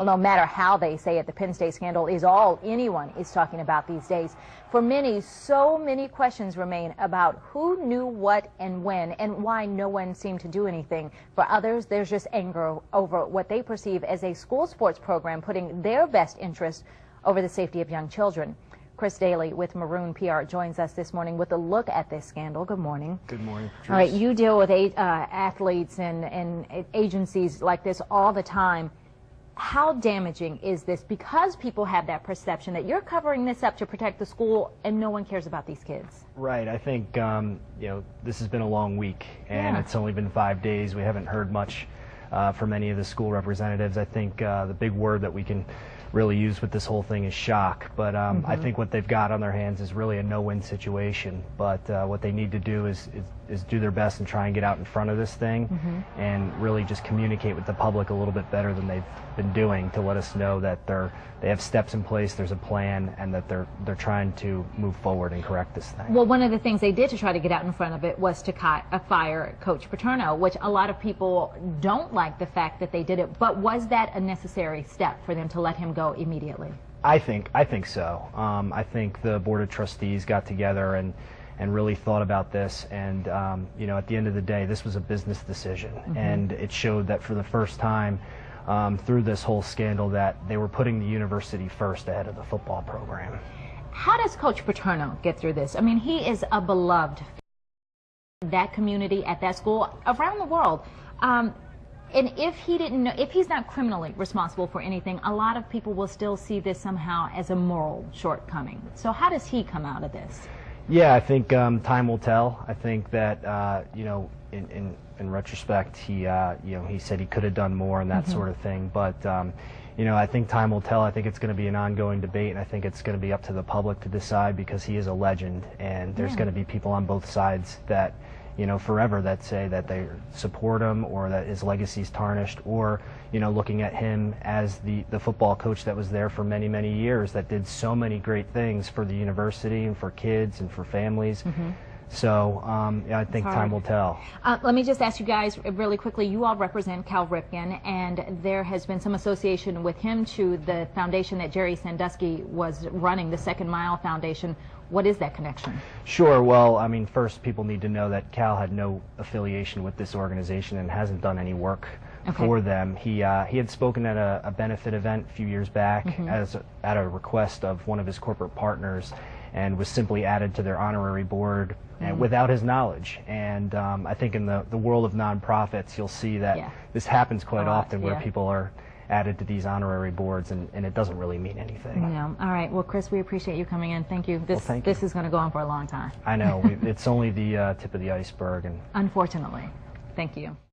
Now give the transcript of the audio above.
Well, no matter how they say it, the Penn State scandal is all anyone is talking about these days. For many, so many questions remain about who knew what and when, and why no one seemed to do anything. For others, there's just anger over what they perceive as a school sports program putting their best interest over the safety of young children. Chris Daly with Maroon PR joins us this morning with a look at this scandal. Good morning. Good morning, Patrice. All right, you deal with athletes and agencies like this all the time. How damaging is this? Because people have that perception that you're covering this up to protect the school and no one cares about these kids. Right. I think, this has been a long week, and it's only been 5 days. We haven't heard much from any of the school representatives. I think the big word that we can really use with this whole thing is shock. But I think what they've got on their hands is really a no-win situation. But what they need to do is do their best and try and get out in front of this thing and really just communicate with the public a little bit better than they've been doing, to let us know that they have steps in place, there's a plan, and that they're trying to move forward and correct this thing. Well, one of the things they did to try to get out in front of it was to fire Coach Paterno, which a lot of people don't like the fact that they did it. But was that a necessary step for them to let him go immediately? I think so. I think the Board of Trustees got together and really thought about this, and at the end of the day, this was a business decision, and it showed that for the first time through this whole scandal that they were putting the university first ahead of the football program. How does Coach Paterno get through this? I mean, he is a beloved that community at that school around the world. And if he didn't know, if he's not criminally responsible for anything, a lot of people will still see this somehow as a moral shortcoming. So how does he come out of this? Yeah, I think time will tell. I think that in retrospect, he said he could have done more and that sort of thing. But I think time will tell. I think it's going to be an ongoing debate, and I think it's going to be up to the public to decide, because he is a legend, and there's going to be people on both sides that forever that say that they support him, or that his legacy is tarnished, or looking at him as the football coach that was there for many, many years, that did so many great things for the university and for kids and for families. So I think time will tell. Let me just ask you guys really quickly, you all represent Cal Ripken, and there has been some association with him to the foundation that Jerry Sandusky was running, the Second Mile Foundation. What is that connection? Sure. Well, I mean, first, people need to know that Cal had no affiliation with this organization and hasn't done any work for them. He had spoken at a benefit event a few years back at a request of one of his corporate partners, and was simply added to their honorary board and without his knowledge. And I think in the world of nonprofits, you'll see that this happens quite often, where people are added to these honorary boards, and it doesn't really mean anything. Yeah. All right. Well, Chris, we appreciate you coming in. Thank you. This is going to go on for a long time. I know. It's only the tip of the iceberg. And unfortunately. Thank you.